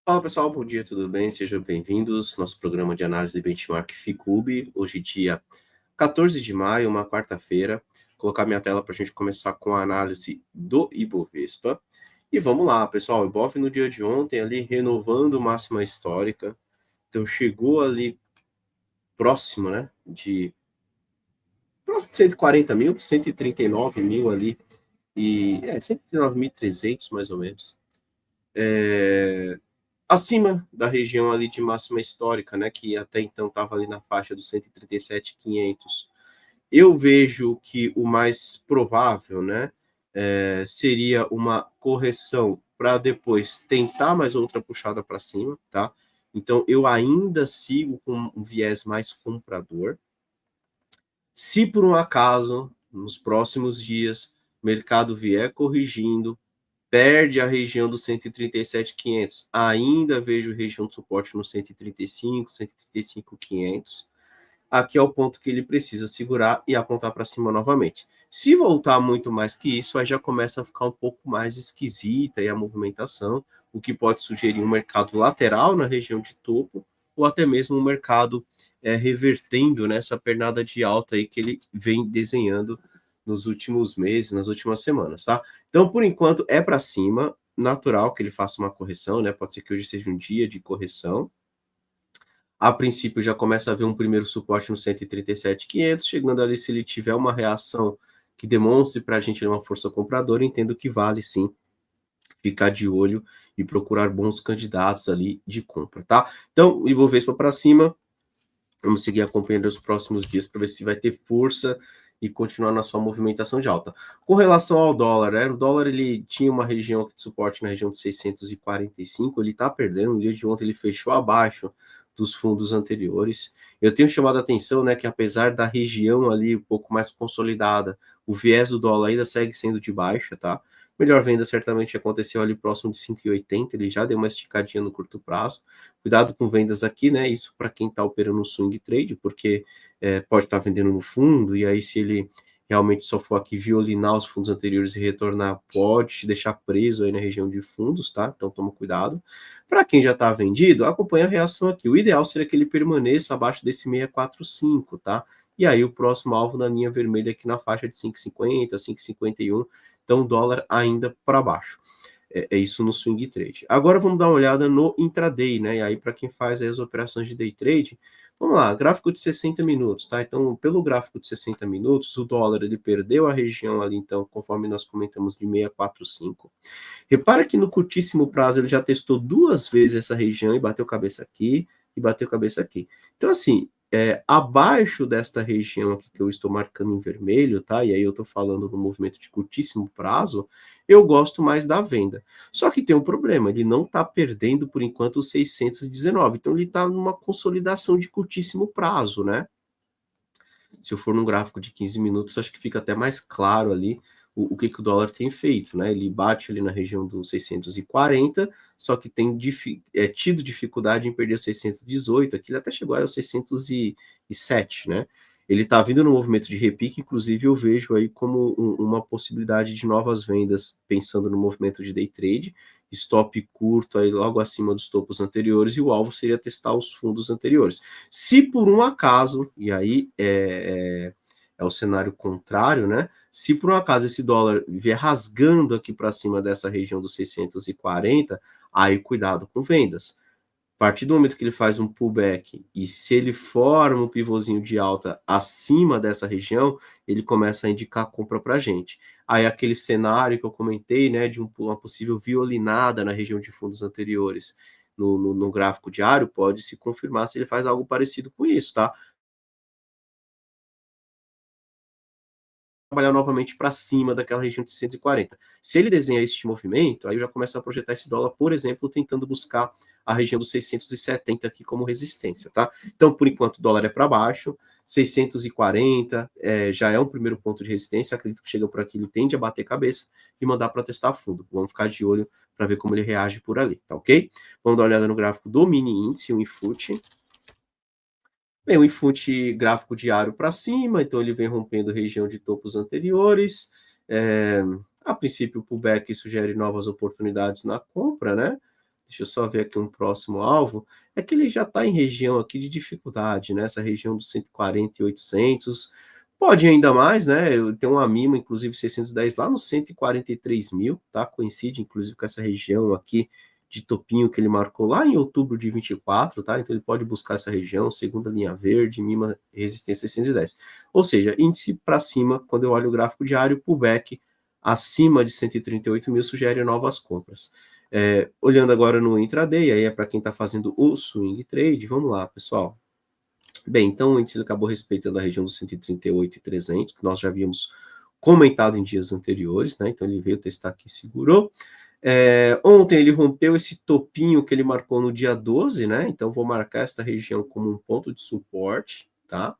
Fala pessoal, bom dia, tudo bem? Sejam bem-vindos ao nosso programa de análise de benchmark FICUB. Hoje, dia 14 de maio, uma quarta-feira. Vou colocar minha tela para a gente começar com a análise do Ibovespa. E vamos lá, pessoal. O Ibov no dia de ontem ali renovando máxima histórica. Então chegou ali próximo, né? Próximo de 140 mil, 139 mil ali. 139.300 mais ou menos. Acima da região ali de máxima histórica, né, que até então estava ali na faixa dos 137.500. Eu vejo que o mais provável, né, seria uma correção para depois tentar mais outra puxada para cima, tá? Então eu ainda sigo com um viés mais comprador. Se por um acaso, nos próximos dias, o mercado vier corrigindo, perde a região dos 137.500, ainda vejo região de suporte no 135, 135.500. Aqui é o ponto que ele precisa segurar e apontar para cima novamente. Se voltar muito mais que isso, aí já começa a ficar um pouco mais esquisita aí a movimentação, o que pode sugerir um mercado lateral na região de topo, ou até mesmo um mercado revertendo nessa pernada de alta aí que ele vem desenhando nos últimos meses, nas últimas semanas, tá? Então, por enquanto, é para cima, natural que ele faça uma correção, né? Pode ser que hoje seja um dia de correção. A princípio, já começa a ver um primeiro suporte no 137.500, chegando ali, se ele tiver uma reação que demonstre para a gente uma força compradora, entendo que vale sim ficar de olho e procurar bons candidatos ali de compra, tá? Então, o Ibovespa para cima, vamos seguir acompanhando os próximos dias para ver se vai ter força e continuar na sua movimentação de alta. Com relação ao dólar, né? O dólar ele tinha uma região de suporte na região de 645, ele está perdendo. No dia de ontem ele fechou abaixo dos fundos anteriores. Eu tenho chamado a atenção, né, que apesar da região ali um pouco mais consolidada, o viés do dólar ainda segue sendo de baixa, tá? Melhor venda certamente aconteceu ali próximo de 5,80, ele já deu uma esticadinha no curto prazo. Cuidado com vendas aqui, né? Isso para quem está operando no swing trade, porque pode estar vendendo no fundo, e aí se ele realmente só for aqui violinar os fundos anteriores e retornar, pode te deixar preso aí na região de fundos, tá? Então toma cuidado. Para quem já está vendido, acompanha a reação aqui. O ideal seria que ele permaneça abaixo desse 645, tá? E aí o próximo alvo na linha vermelha aqui na faixa de 5,50, 5,51. Então dólar ainda para baixo. É isso no swing trade. Agora vamos dar uma olhada no intraday, né? E aí, para quem faz aí as operações de day trade, vamos lá, gráfico de 60 minutos, tá? Então, pelo gráfico de 60 minutos, o dólar ele perdeu a região ali, então, conforme nós comentamos, de 645. Repara que no curtíssimo prazo ele já testou duas vezes essa região e bateu cabeça aqui e bateu cabeça aqui. Então, assim, abaixo desta região aqui que eu estou marcando em vermelho, tá? E aí eu estou falando no movimento de curtíssimo prazo, eu gosto mais da venda. Só que tem um problema, ele não está perdendo por enquanto os 619, então ele está numa consolidação de curtíssimo prazo, né? Se eu for num gráfico de 15 minutos, acho que fica até mais claro ali o que o dólar tem feito, né? Ele bate ali na região dos 640, só que tem tido dificuldade em perder os 618, aqui ele até chegou aos 607, né? Ele está vindo no movimento de repique, inclusive eu vejo aí como uma possibilidade de novas vendas, pensando no movimento de day trade, stop curto aí logo acima dos topos anteriores, e o alvo seria testar os fundos anteriores. Se por um acaso, e aí é o cenário contrário, né? Se por um acaso esse dólar vier rasgando aqui para cima dessa região dos 640, aí cuidado com vendas. A partir do momento que ele faz um pullback e se ele forma um pivôzinho de alta acima dessa região, ele começa a indicar compra para a gente. Aí aquele cenário que eu comentei, né, de uma possível violinada na região de fundos anteriores no gráfico diário, pode se confirmar se ele faz algo parecido com isso, tá? Trabalhar novamente para cima daquela região de 640. Se ele desenha este movimento, aí eu já começo a projetar esse dólar, por exemplo, tentando buscar a região dos 670 aqui como resistência, tá? Então, por enquanto, o dólar é para baixo, 640 já é um primeiro ponto de resistência, acredito que chega por aqui, ele tende a bater cabeça e mandar para testar fundo. Vamos ficar de olho para ver como ele reage por ali, tá ok? Vamos dar uma olhada no gráfico do mini índice, o INFUT. Bem, o infute gráfico diário para cima, então ele vem rompendo região de topos anteriores. A princípio, o pullback sugere novas oportunidades na compra, né? deixa eu só ver aqui um próximo alvo, é que ele já está em região aqui de dificuldade, né? Essa região dos 140 e 800, pode ainda mais, né? Eu tenho uma mínima, inclusive 610 lá nos 143 mil, tá? Coincide, inclusive, com essa região aqui de topinho que ele marcou lá em outubro de 24, tá? Então ele pode buscar essa região, segunda linha verde, mínima resistência 610. Ou seja, índice para cima, quando eu olho o gráfico diário, pullback acima de 138 mil sugere novas compras. Olhando agora no intraday, aí é para quem está fazendo o swing trade, vamos lá, pessoal. Bem, então o índice acabou respeitando a região dos 138,300, que nós já havíamos comentado em dias anteriores, né? Então ele veio testar aqui, segurou. Ontem ele rompeu esse topinho que ele marcou no dia 12, né? Então vou marcar esta região como um ponto de suporte, tá?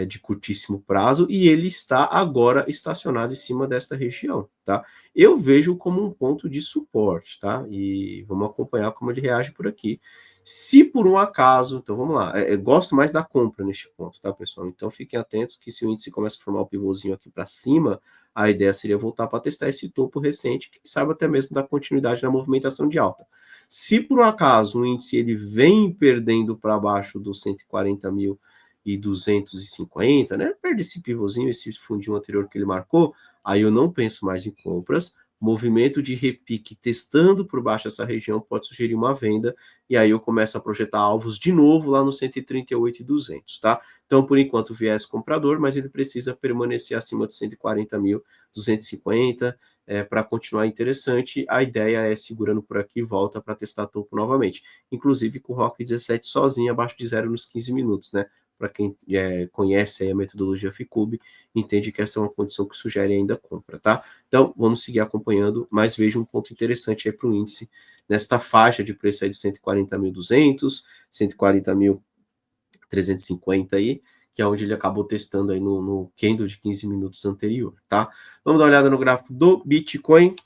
De curtíssimo prazo, e ele está agora estacionado em cima desta região, tá? Eu vejo como um ponto de suporte, tá? E vamos acompanhar como ele reage por aqui. Se por um acaso, então vamos lá, eu gosto mais da compra neste ponto, tá, pessoal? Então fiquem atentos que se o índice começa a formar um pivôzinho aqui para cima, a ideia seria voltar para testar esse topo recente, que sabe até mesmo dar continuidade na movimentação de alta. Se por um acaso o índice ele vem perdendo para baixo dos 140 mil e 250, né? Perde esse pivôzinho, esse fundinho anterior que ele marcou, aí eu não penso mais em compras. Movimento de repique testando por baixo essa região pode sugerir uma venda, e aí eu começo a projetar alvos de novo lá no 138,200, tá? Então, por enquanto, viés comprador, mas ele precisa permanecer acima de 140 mil, 250, para continuar interessante. A ideia é segurando por aqui, volta para testar topo novamente. Inclusive com o ROC 17 sozinho, abaixo de zero nos 15 minutos, né? Para quem conhece a metodologia FICUB, entende que essa é uma condição que sugere ainda compra, tá? Então, vamos seguir acompanhando, mas veja um ponto interessante aí para o índice, nesta faixa de preço aí de 140.200, 140.350 aí, que é onde ele acabou testando aí no candle de 15 minutos anterior, tá? Vamos dar uma olhada no gráfico do Bitcoin,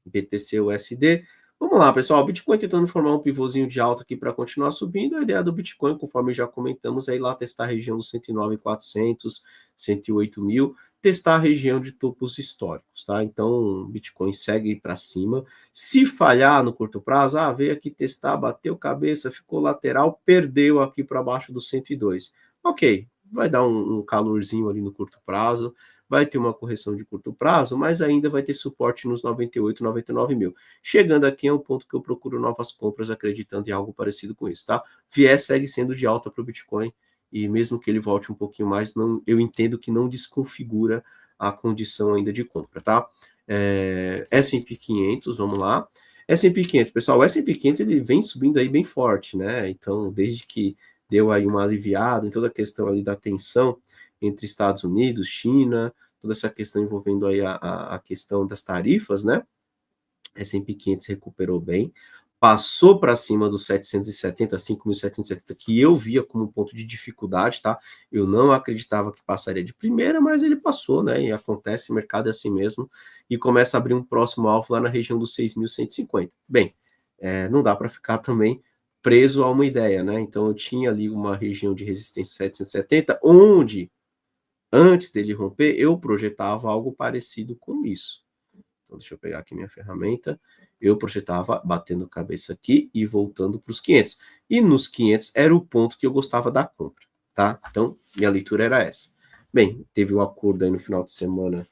BTC-USD. Vamos lá, pessoal. O Bitcoin tentando formar um pivôzinho de alta aqui para continuar subindo. A ideia do Bitcoin, conforme já comentamos, é ir lá testar a região dos 109.400, 108 mil, testar a região de topos históricos, tá? Então, o Bitcoin segue para cima. Se falhar no curto prazo, veio aqui testar, bateu cabeça, ficou lateral, perdeu aqui para baixo do 102. Ok, vai dar um calorzinho ali no curto prazo, vai ter uma correção de curto prazo, mas ainda vai ter suporte nos 98, 99 mil. Chegando aqui é um ponto que eu procuro novas compras, acreditando em algo parecido com isso, tá? Viés segue sendo de alta para o Bitcoin, e mesmo que ele volte um pouquinho mais, eu entendo que não desconfigura a condição ainda de compra, tá? S&P 500, vamos lá. S&P 500, pessoal, o S&P 500 ele vem subindo aí bem forte, né? Então, desde que deu aí uma aliviada em toda a questão ali da tensão entre Estados Unidos, China, toda essa questão envolvendo aí a questão das tarifas, né? S&P 500 recuperou bem, passou para cima dos 770, 5.770, que eu via como um ponto de dificuldade, tá? Eu não acreditava que passaria de primeira, mas ele passou, né? E acontece, o mercado é assim mesmo, e começa a abrir um próximo alvo lá na região dos 6.150. Bem, não dá para ficar também preso a uma ideia, né? Então eu tinha ali uma região de resistência 770, onde antes dele romper, eu projetava algo parecido com isso. Então, deixa eu pegar aqui minha ferramenta. Eu projetava batendo cabeça aqui e voltando para os 500. E nos 500 era o ponto que eu gostava da compra, tá? Então, minha leitura era essa. Bem, teve o acordo aí no final de semana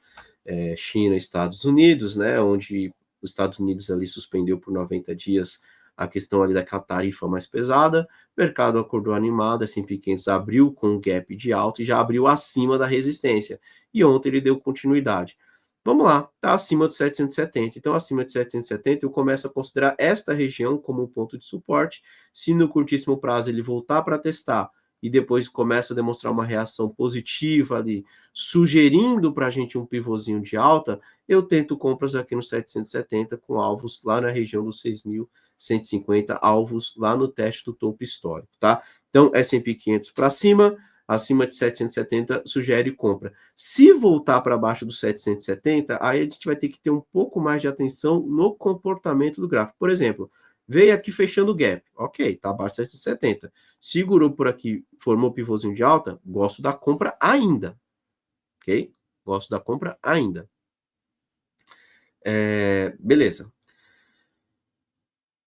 China e Estados Unidos, né? Onde os Estados Unidos ali suspendeu por 90 dias a questão ali daquela tarifa mais pesada, o mercado acordou animado, S&P 500 abriu com um gap de alta e já abriu acima da resistência. E ontem ele deu continuidade. Vamos lá, está acima de 770. Então, acima de 770, eu começo a considerar esta região como um ponto de suporte. Se no curtíssimo prazo ele voltar para testar e depois começa a demonstrar uma reação positiva ali, sugerindo para a gente um pivôzinho de alta, eu tento compras aqui no 770 com alvos lá na região dos 6.150, alvos lá no teste do topo histórico, tá? Então, S&P 500 para cima, acima de 770 sugere compra. Se voltar para baixo dos 770, aí a gente vai ter que ter um pouco mais de atenção no comportamento do gráfico. Por exemplo, veio aqui fechando o gap, ok, tá abaixo de 770. Segurou por aqui, formou pivôzinho de alta, gosto da compra ainda, ok? Gosto da compra ainda. Beleza.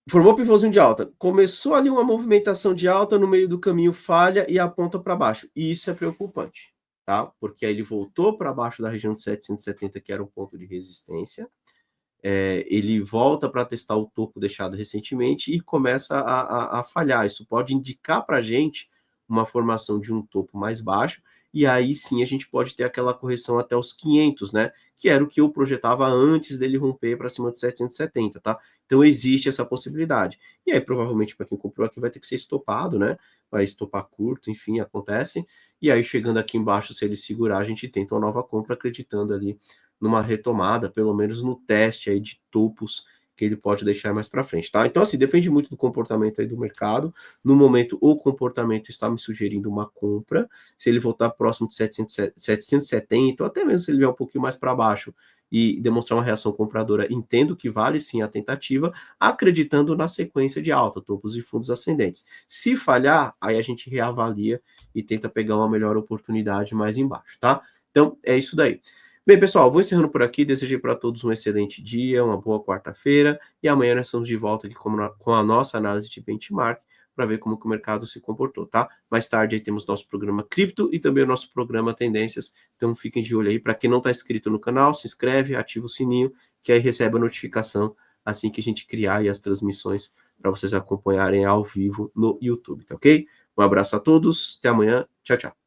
Formou pivôzinho de alta. Começou ali uma movimentação de alta, no meio do caminho falha e aponta para baixo. E isso é preocupante, tá? Porque aí ele voltou para baixo da região de 770, que era um ponto de resistência. Ele volta para testar o topo deixado recentemente e começa a falhar. Isso pode indicar para a gente uma formação de um topo mais baixo, e aí sim a gente pode ter aquela correção até os 500, né? Que era o que eu projetava antes dele romper para cima de 770, tá? Então existe essa possibilidade. E aí provavelmente para quem comprou aqui vai ter que ser estopado, né? Vai estopar curto, enfim, acontece. E aí chegando aqui embaixo, se ele segurar, a gente tenta uma nova compra acreditando ali numa retomada, pelo menos no teste aí de topos que ele pode deixar mais para frente, tá? Então, assim, depende muito do comportamento aí do mercado. No momento, o comportamento está me sugerindo uma compra. Se ele voltar próximo de 770, ou até mesmo se ele vier um pouquinho mais para baixo e demonstrar uma reação compradora, entendo que vale sim a tentativa, acreditando na sequência de alta, topos e fundos ascendentes. Se falhar, aí a gente reavalia e tenta pegar uma melhor oportunidade mais embaixo, tá? Então, é isso daí. Bem, pessoal, vou encerrando por aqui. Desejei para todos um excelente dia, uma boa quarta-feira. E amanhã nós estamos de volta aqui com a nossa análise de benchmark para ver como que o mercado se comportou, tá? Mais tarde aí temos nosso programa Cripto e também o nosso programa Tendências. Então fiquem de olho aí. Para quem não está inscrito no canal, se inscreve, ativa o sininho, que aí recebe a notificação assim que a gente criar aí as transmissões para vocês acompanharem ao vivo no YouTube, tá ok? Um abraço a todos, até amanhã. Tchau, tchau.